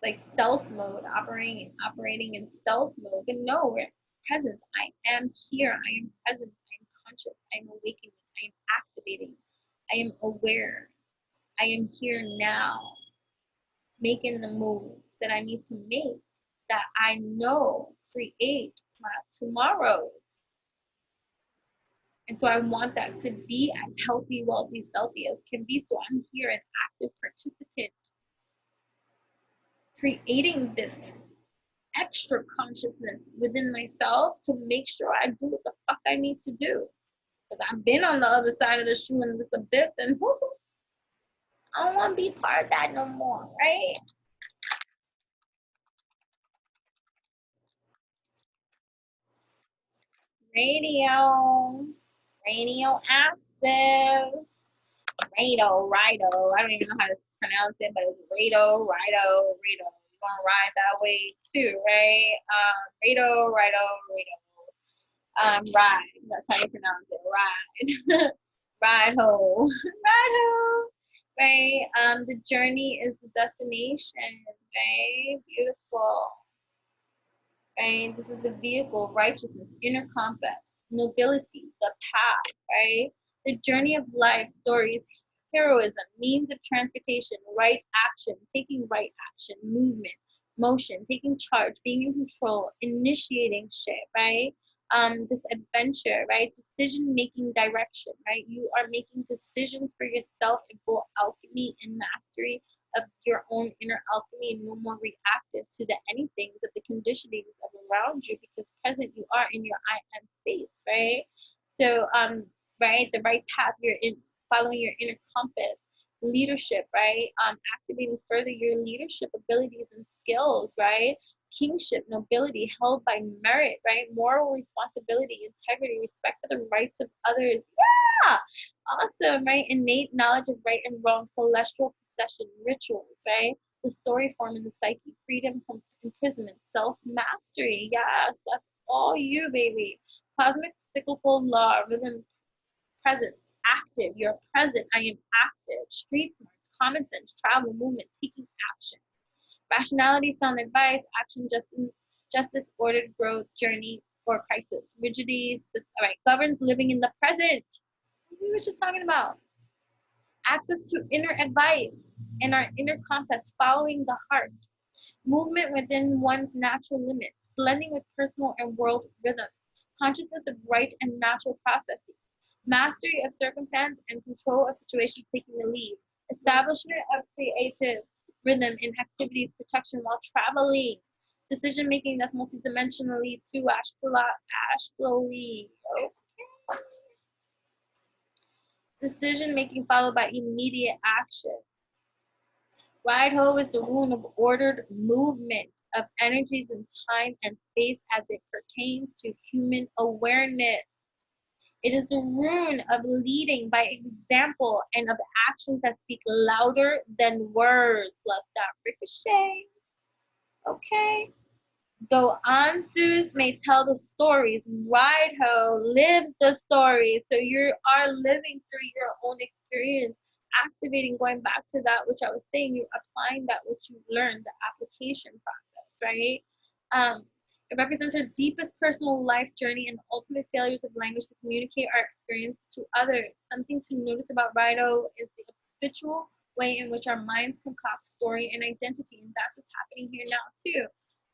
like stealth mode, operating in stealth mode. But no, we're presence. I am here. I am present. I am conscious. I am awakening. I am activating. I am aware. I am here now, making the moves that I need to make, that I know create my tomorrow. And so I want that to be as healthy, wealthy, stealthy as can be. So I'm here, an active participant, creating this extra consciousness within myself to make sure I do what the fuck I need to do. Because I've been on the other side of the shoe in this abyss, and I don't want to be part of that no more, right? Radio active, Rado. I don't even know how to pronounce it, but it's Rado. You're gonna ride that way too, right? Rado. Ride. That's how you pronounce it. Ride. Ride ho. Ride ho. Right. The journey is the destination. Right. Beautiful. Right. This is the vehicle, righteousness, inner compass, nobility, the path, right? The journey of life, stories, heroism, means of transportation, right action, taking right action, movement, motion, taking charge, being in control, initiating shit, right? This adventure, right? Decision making direction, right? You are making decisions for yourself in full alchemy and mastery of your own inner alchemy, and no more reactive to the anything of the conditionings of around you, because present you are in your I am space, right? So right, the right path, you're in following your inner compass, leadership, right? Activating further your leadership abilities and skills, right? Kingship, nobility, held by merit, right? Moral responsibility, integrity, respect for the rights of others. Yeah, awesome, right? Innate knowledge of right and wrong, celestial possession, rituals, right? The story form in the psyche, freedom from imprisonment, self mastery. Yes, that's all you, baby. Cosmic cyclical law, rhythm, presence, active. You're present. I am active. Street smarts, common sense, travel, movement, taking action. Rationality, sound advice, action, justice, ordered growth, journey, or crisis. Rigidity, this, all right, governs living in the present. What we were just talking about. Access to inner advice and our inner compass, following the heart. Movement within one's natural limits, blending with personal and world rhythms. Consciousness of right and natural processes. Mastery of circumstance and control of situation, taking the lead. Establishment of creative rhythm in activities, protection while traveling. Decision making that's multidimensionally to astrally. Okay. Decision making followed by immediate action. Ride Ho is the rune of ordered movement of energies in time and space as it pertains to human awareness. It is the rune of leading by example and of actions that speak louder than words. Let that ricochet. Okay. Though Ansus may tell the stories, Ride Ho lives the stories. So you are living through your own experience, activating, going back to that which I was saying, you're applying that which you learned, the application process, right? It represents our deepest personal life journey and the ultimate failures of language to communicate our experience to others. Something to notice about Ride Ho is the habitual way in which our minds concoct story and identity, and that's what's happening here now too.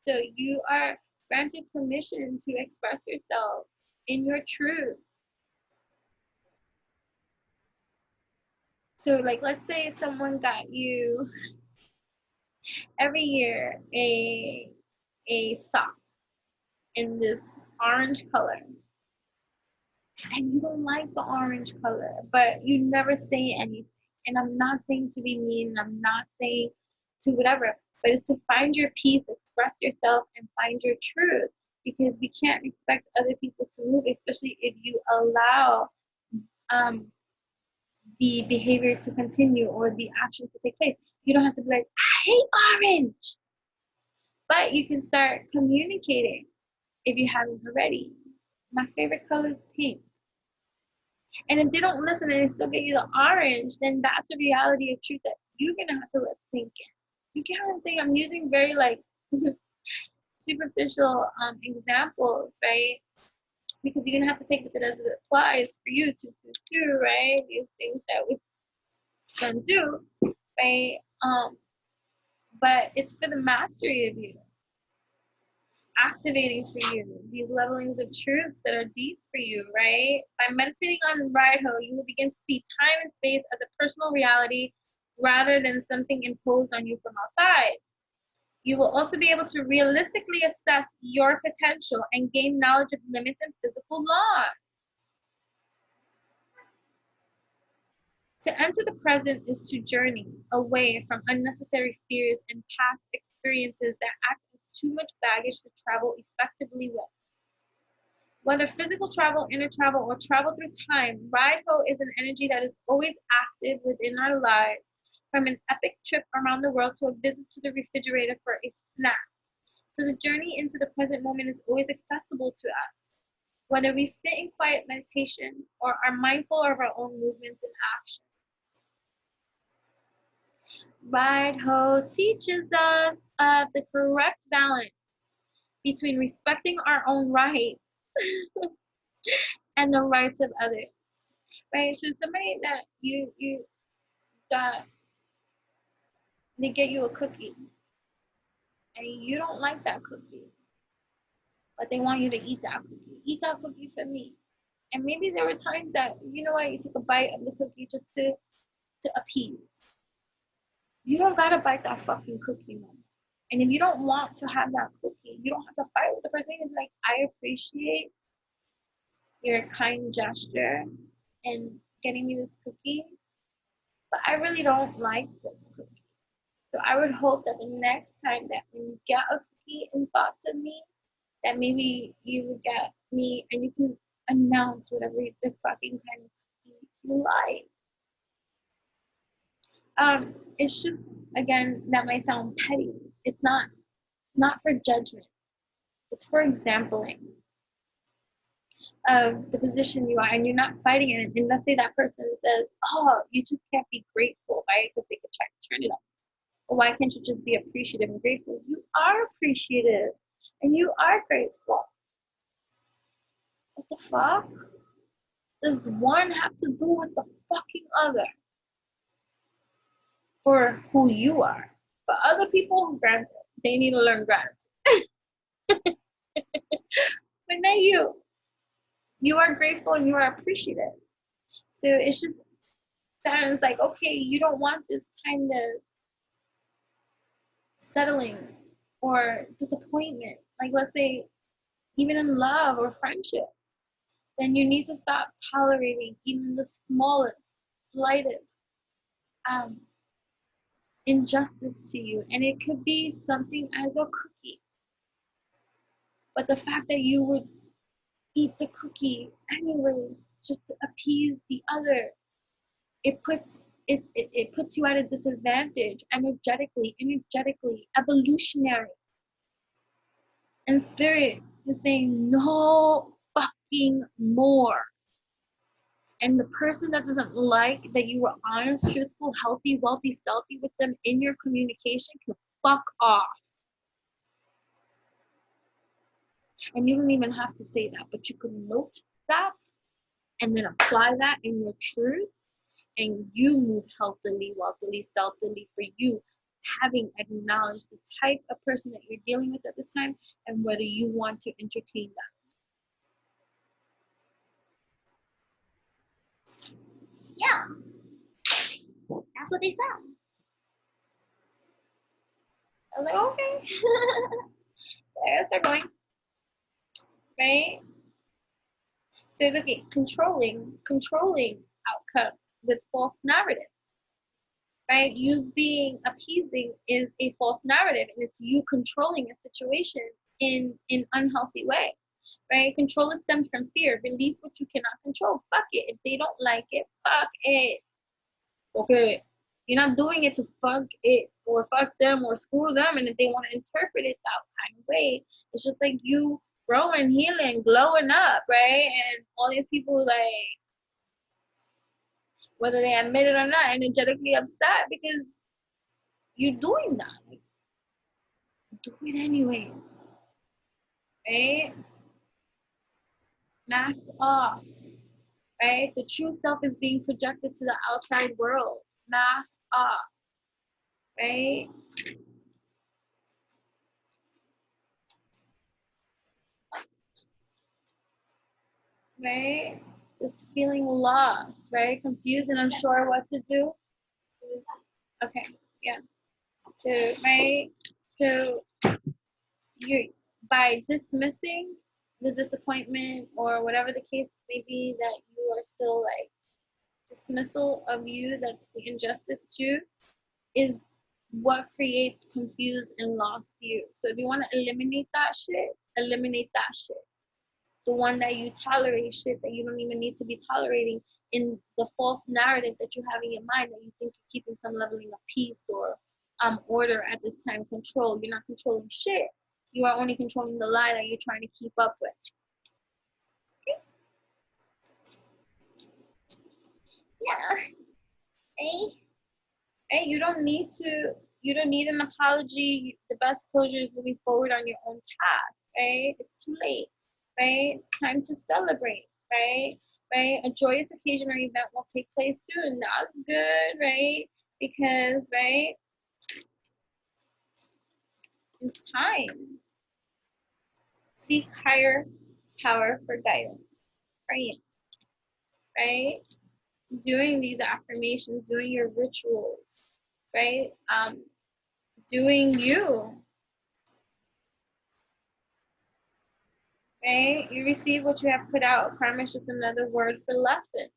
So you are granted permission to express yourself in your truth. So like, let's say someone got you every year a sock in this orange color, and you don't like the orange color, but you never say anything. And I'm not saying to be mean, I'm not saying to whatever, but it's to find your peace, express yourself, and find your truth. Because we can't expect other people to move, especially if you allow um, the behavior to continue or the action to take place. You don't have to be like, I hate orange. But you can start communicating if you haven't already. My favorite color is pink. And if they don't listen and they still get you the orange, then that's a reality of truth that you're gonna have to let sink in. You can't say I'm using very like superficial examples, right? Because you're gonna have to take it as it applies for you to do, right? These things that we can do, right? But it's for the mastery of you, activating for you these levelings of truths that are deep for you, right? By meditating on Ride Ho, you will begin to see time and space as a personal reality rather than something imposed on you from outside. You will also be able to realistically assess your potential and gain knowledge of limits and physical laws. To enter the present is to journey away from unnecessary fears and past experiences that act as too much baggage to travel effectively with. Whether physical travel, inner travel, or travel through time, Ride Ho is an energy that is always active within our lives, from an epic trip around the world to a visit to the refrigerator for a snack. So the journey into the present moment is always accessible to us, whether we sit in quiet meditation or are mindful of our own movements and actions. Ride Ho teaches us the correct balance between respecting our own rights and the rights of others. Right? So somebody that you got, they get you a cookie and you don't like that cookie, but they want you to eat that cookie. Eat that cookie for me. And maybe there were times that, you know what, you took a bite of the cookie just to appease. You don't gotta bite that fucking cookie, man. And if you don't want to have that cookie, you don't have to fight with the person. It's like, I appreciate your kind gesture and getting me this cookie, but I really don't like this cookie. So I would hope that the next time that when you get a cookie in thoughts of me, that maybe you would get me and you can announce whatever the fucking kind of cookie you like. It's just, again, that might sound petty. It's not for judgment. It's for exampling of the position you are, and you're not fighting it. And let's say that person says, "Oh, you just can't be grateful, right? Because they could try to turn it up. Well, why can't you just be appreciative and grateful? You are appreciative, and you are grateful. What the fuck does one have to do with the fucking other for who you are? But other people, granted, they need to learn gratitude. But not you. You are grateful and you are appreciative. So it's just sounds like, okay, you don't want this kind of settling or disappointment. Like, let's say, even in love or friendship, then you need to stop tolerating even the smallest, slightest injustice to you, and it could be something as a cookie, but the fact that you would eat the cookie anyways just to appease the other, it puts you at a disadvantage energetically, evolutionary. And spirit is saying no fucking more. And the person that doesn't like that you were honest, truthful, healthy, wealthy, stealthy with them in your communication can fuck off. And you don't even have to say that, but you can note that and then apply that in your truth, and you move healthily, wealthily, stealthily for you, having acknowledged the type of person that you're dealing with at this time and whether you want to entertain them. Yeah, that's what they said. I was like, okay. I guess they're going, right? So look at controlling outcome with false narrative, right? You being appeasing is a false narrative, and it's you controlling a situation in an unhealthy way, right? Control stems from fear. Release what you cannot control. Fuck it. If they don't like it, fuck it. Okay. You're not doing it to fuck it or fuck them or screw them. And if they want to interpret it that kind of way, it's just like you growing, healing, glowing up, right? And all these people, like, whether they admit it or not, energetically upset because you're doing that. Like, do it anyway, right? Mask off, right? The true self is being projected to the outside world. Mask off, right? Right? Just feeling lost, right? Confused and unsure what to do. Okay, yeah. So, right? So, you, by dismissing the disappointment or whatever the case may be that you are still like dismissal of you, that's the injustice too, is what creates confused and lost you. So if you want to eliminate that shit, eliminate that shit. The one that you tolerate shit that you don't even need to be tolerating, in the false narrative that you have in your mind that you think you're keeping some leveling of peace or order at this time, control. You're not controlling shit. You are only controlling the lie that you're trying to keep up with. Okay? Yeah. Hey. Hey, you don't need an apology. The best closure is moving forward on your own path, right? It's too late, right? It's time to celebrate, right? Right? A joyous occasion or event will take place soon. That's good, right? Because, right, it's time. Seek higher power for guidance, right? Right? Doing these affirmations, doing your rituals, right? Doing you, right? You receive what you have put out. Karma is just another word for lesson,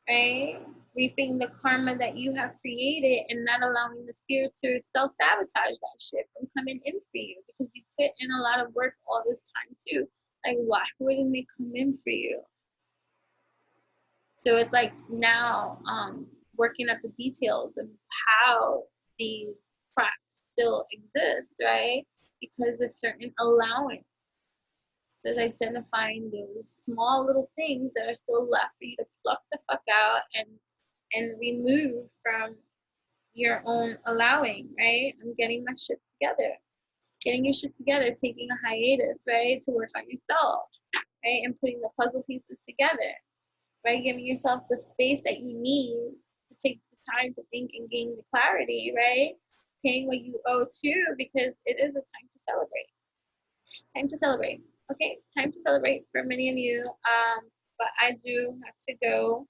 right? Reaping the karma that you have created and not allowing the fear to self-sabotage that shit from coming in for you, because you put in a lot of work all this time too. Like, why wouldn't they come in for you? So it's like now working at the details of how these cracks still exist, right? Because there's certain allowance. So it's identifying those small little things that are still left for you to pluck the fuck out and remove from your own allowing, right? I'm getting my shit together. Getting your shit together, taking a hiatus, right? To work on yourself, right? And putting the puzzle pieces together, right? Giving yourself the space that you need to take the time to think and gain the clarity, right? Paying what you owe too, because it is a time to celebrate. Time to celebrate. Okay, time to celebrate for many of you. But I do have to go.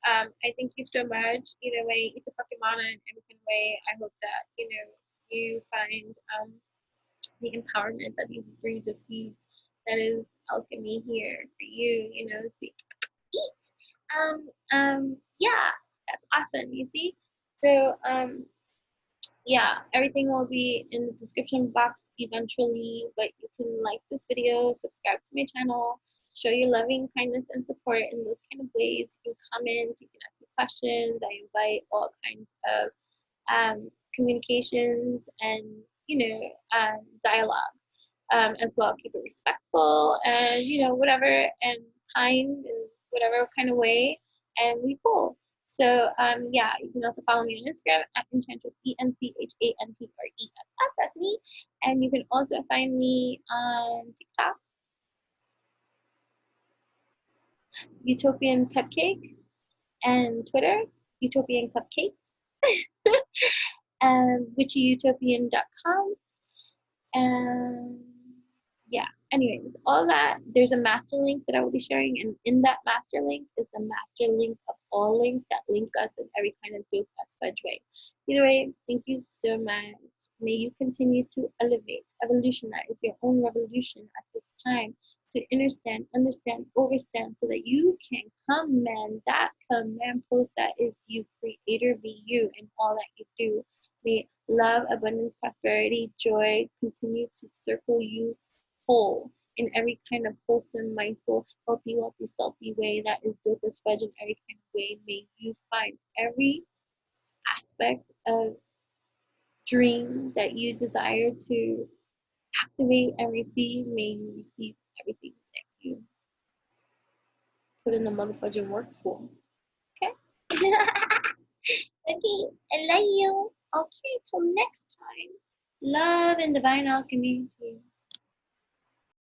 I thank you so much. Either way, eat the fucking mana in every kind of way. I hope that you find the empowerment that these breeds of seeds, that is alchemy here for you. To eat. Yeah, that's awesome. You see, So yeah, everything will be in the description box eventually, but you can like this video, subscribe to my channel, show your loving kindness and support in those kind of ways. You can comment, you can ask me questions. I invite all kinds of communications and dialogue as well. Keep it respectful and whatever, and kind in whatever kind of way, and we cool. So yeah, you can also follow me on Instagram at Enchantress, ENCHANTRESS. That's me. And you can also find me on TikTok, Utopian Cupcake, and Twitter, Utopian Cupcake, and witchyutopian.com. And yeah, anyways, all that, there's a master link that I will be sharing, and in that master link is the master link of all links that link us in every kind of dope as fudge way. Either way, thank you so much. May you continue to elevate, evolutionize your own revolution at this time, to understand, overstand, so that you can command that command post that is you, creator, be you in all that you do. May love, abundance, prosperity, joy continue to circle you whole in every kind of wholesome, mindful, healthy, wealthy, stealthy way that is dope as fudge in every kind of way. May you find every aspect of dream that you desire to activate and receive. May you receive everything that you put in the motherfucking work for. Okay? Okay, I love you. Okay, till next time. Love and divine alchemy to you.